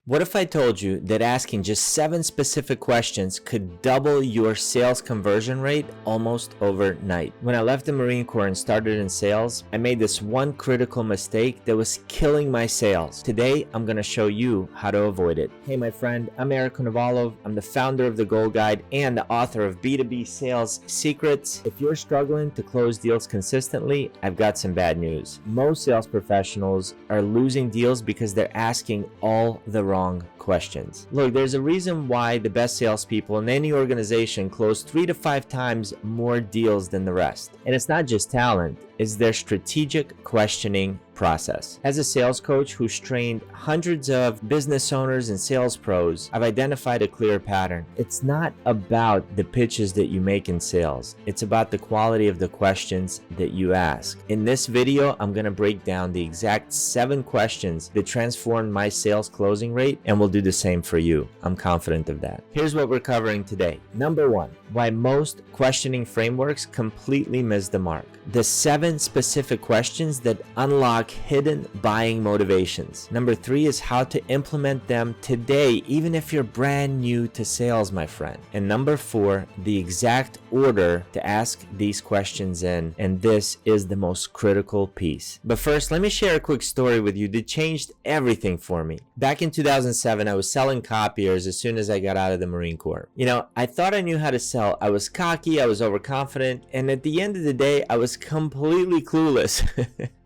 What if I told you that asking just 7 specific questions could double your sales conversion rate almost overnight? When I left the Marine Corps and started in sales, I made this one critical mistake that was killing my sales. Today, I'm going to show you how to avoid it. Hey, my friend, I'm Konovalov. I'm the founder of The Goal Guide and the author of B2B Sales Secrets. If you're struggling to close deals consistently, I've got some bad news. Most sales professionals are losing deals because they're asking all the wrong questions. Look, there's a reason why the best salespeople in any organization close 3 to 5 times more deals than the rest. And it's not just talent, it's their strategic questioning process. As a sales coach who's trained hundreds of business owners and sales pros, I've identified a clear pattern. It's not about the pitches that you make in sales. It's about the quality of the questions that you ask. In this video, I'm going to break down the exact 7 questions that transformed my sales closing rate, and we'll do the same for you. I'm confident of that. Here's what we're covering today. Number 1, why most questioning frameworks completely miss the mark. The 7 specific questions that unlock hidden buying motivations. Number 3 is how to implement them today, even if you're brand new to sales, my friend. And number 4, the exact order to ask these questions in. And this is the most critical piece. But first, let me share a quick story with you that changed everything for me. Back in 2007, I was selling copiers as soon as I got out of the Marine Corps. I thought I knew how to sell. I was cocky, I was overconfident, and at the end of the day, I was completely clueless.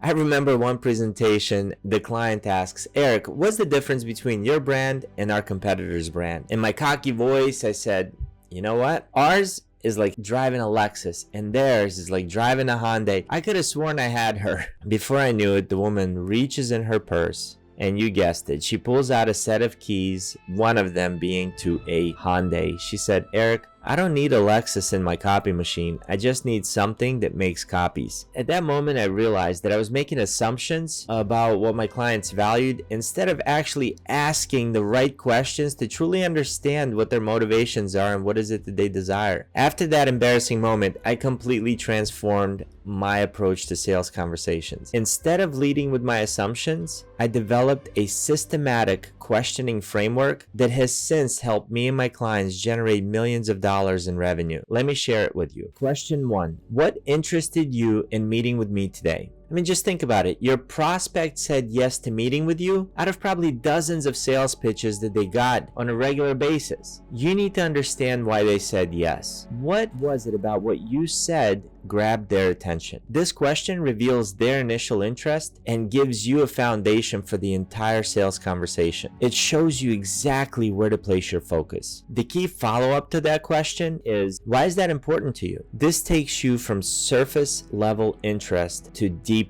I remember one presentation, the client asks, Eric, what's the difference between your brand and our competitor's brand? In my cocky voice, I said, you know what? Ours is like driving a Lexus and theirs is like driving a Hyundai. I could have sworn I had her. Before I knew it, the woman reaches in her purse, and you guessed it, she pulls out a set of keys, one of them being to a Hyundai. She said, Eric, I don't need a Lexus in my copy machine. I just need something that makes copies. At that moment, I realized that I was making assumptions about what my clients valued instead of actually asking the right questions to truly understand what their motivations are and what is it that they desire. After that embarrassing moment, I completely transformed my approach to sales conversations. Instead of leading with my assumptions, I developed a systematic questioning framework that has since helped me and my clients generate millions of dollars in revenue. Let me share it with you. Question 1. What interested you in meeting with me today? Just think about it. Your prospect said yes to meeting with you out of probably dozens of sales pitches that they got on a regular basis. You need to understand why they said yes. What was it about what you said grabbed their attention? This question reveals their initial interest and gives you a foundation for the entire sales conversation. It shows you exactly where to place your focus. The key follow-up to that question is, why is that important to you? This takes you from surface level interest to deeper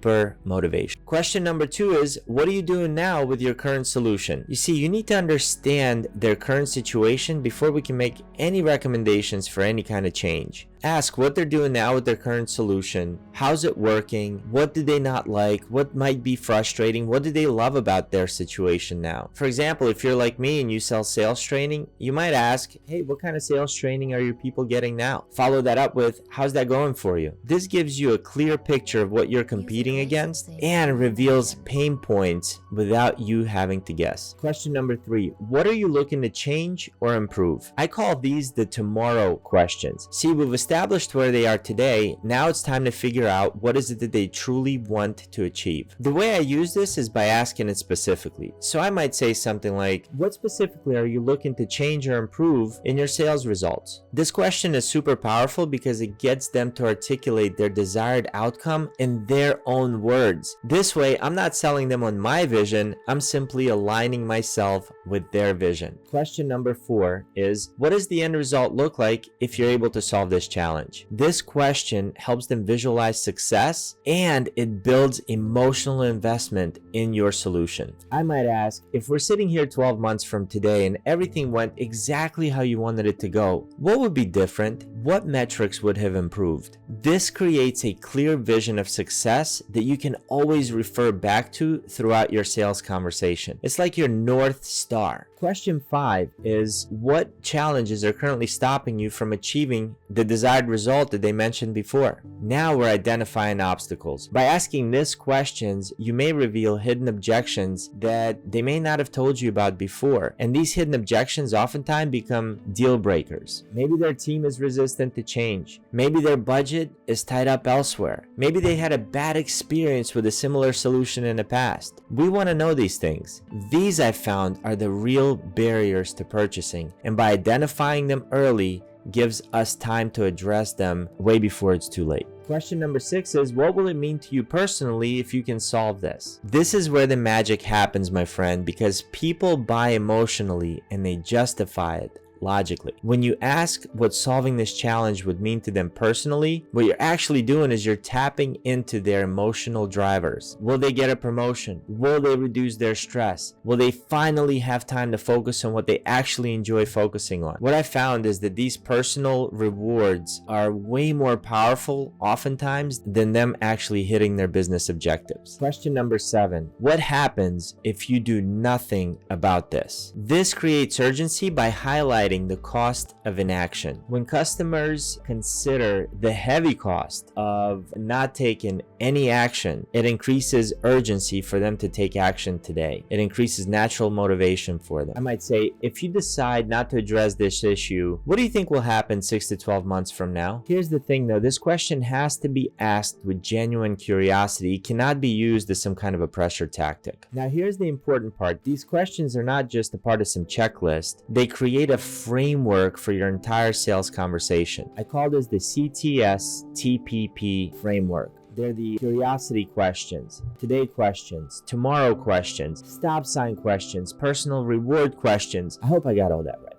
motivation. Question number 2 is, what are you doing now with your current solution? You see, you need to understand their current situation before we can make any recommendations for any kind of change. Ask what they're doing now with their current solution. How's it working? What do they not like? What might be frustrating? What do they love about their situation now? For example, if you're like me and you sell sales training, you might ask, hey, what kind of sales training are your people getting now? Follow that up with, how's that going for you? This gives you a clear picture of what you're competing against and reveals pain points without you having to guess. Question number 3, what are you looking to change or improve? I call these the tomorrow questions. See, we've established where they are today. Now it's time to figure out what is it that they truly want to achieve. The way I use this is by asking it specifically. So I might say something like, what specifically are you looking to change or improve in your sales results? This question is super powerful because it gets them to articulate their desired outcome in their own words. This way, I'm not selling them on my vision, I'm simply aligning myself with their vision. Question number 4 is, what does the end result look like if you're able to solve this challenge? This question helps them visualize success and it builds emotional investment in your solution. I might ask, if we're sitting here 12 months from today and everything went exactly how you wanted it to go, what would be different? What metrics would have improved? This creates a clear vision of success that you can always refer back to throughout your sales conversation. It's like your North Star. Question 5 is, what challenges are currently stopping you from achieving the desired desired result that they mentioned before. Now we're identifying obstacles. By asking these questions, you may reveal hidden objections that they may not have told you about before. And these hidden objections oftentimes become deal breakers. Maybe their team is resistant to change. Maybe their budget is tied up elsewhere. Maybe they had a bad experience with a similar solution in the past. We want to know these things. These, I found, are the real barriers to purchasing. And by identifying them early, gives us time to address them way before it's too late. Question number 6 is, what will it mean to you personally if you can solve this? This is where the magic happens, my friend, because people buy emotionally and they justify it logically. When you ask what solving this challenge would mean to them personally, what you're actually doing is you're tapping into their emotional drivers. Will they get a promotion? Will they reduce their stress? Will they finally have time to focus on what they actually enjoy focusing on? What I found is that these personal rewards are way more powerful oftentimes than them actually hitting their business objectives. Question number 7. What happens if you do nothing about this? This creates urgency by highlighting the cost of inaction. When customers consider the heavy cost of not taking any action, it increases urgency for them to take action today. It increases natural motivation for them. I might say, if you decide not to address this issue, what do you think will happen 6 to 12 months from now? Here's the thing though, this question has to be asked with genuine curiosity. It cannot be used as some kind of a pressure tactic. Now here's the important part. These questions are not just a part of some checklist. They create a framework for your entire sales conversation. I call this the CTSTPP framework. They're the curiosity questions, today questions, tomorrow questions, stop sign questions, personal reward questions. I hope I got all that right.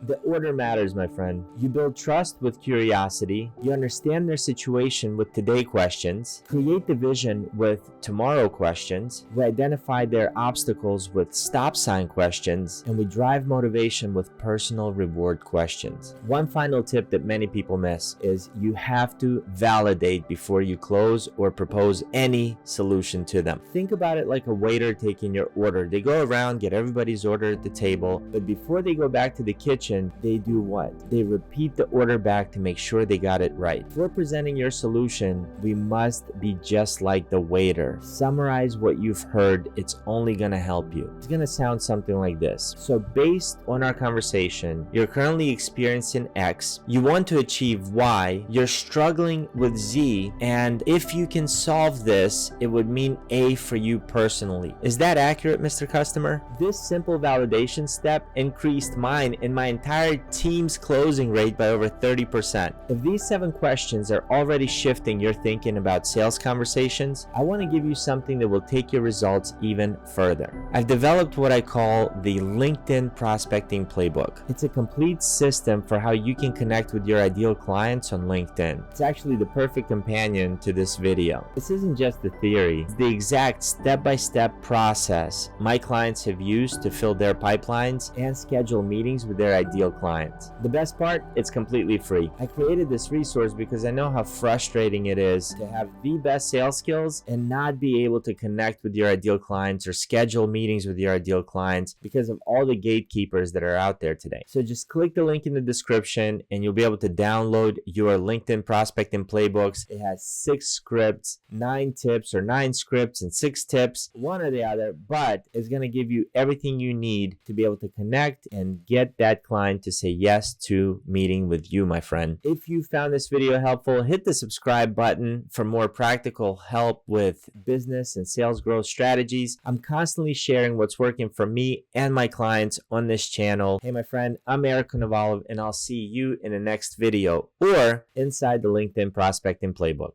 The order matters, my friend. You build trust with curiosity. You understand their situation with today questions. Create the vision with tomorrow questions. We identify their obstacles with stop sign questions. And we drive motivation with personal reward questions. One final tip that many people miss is you have to validate before you close or propose any solution to them. Think about it like a waiter taking your order. They go around, get everybody's order at the table, but before they go back to the kitchen, they do what? They repeat the order back to make sure they got it right. Before presenting your solution, we must be just like the waiter. Summarize what you've heard. It's only going to help you. It's going to sound something like this. So based on our conversation, you're currently experiencing X. You want to achieve Y. You're struggling with Z. And if you can solve this, it would mean A for you personally. Is that accurate, Mr. Customer? This simple validation step increased mine and my entire team's closing rate by over 30%. If these 7 questions are already shifting your thinking about sales conversations, I want to give you something that will take your results even further. I've developed what I call the LinkedIn Prospecting Playbook. It's a complete system for how you can connect with your ideal clients on LinkedIn. It's actually the perfect companion to this video. This isn't just the theory, it's the exact step-by-step process my clients have used to fill their pipelines and schedule meetings with their ideal clients. The best part, it's completely free. I created this resource because I know how frustrating it is to have the best sales skills and not be able to connect with your ideal clients or schedule meetings with your ideal clients because of all the gatekeepers that are out there today. So just click the link in the description and you'll be able to download your LinkedIn Prospecting Playbooks. It has 6 scripts, 9 tips, or 9 scripts and 6 tips, one or the other, but it's going to give you everything you need to be able to connect and get that client to say yes to meeting with you, my friend. If you found this video helpful, hit the subscribe button for more practical help with business and sales growth strategies. I'm constantly sharing what's working for me and my clients on this channel. Hey, my friend, I'm Konovalov, and I'll see you in the next video or inside the LinkedIn Prospecting Playbook.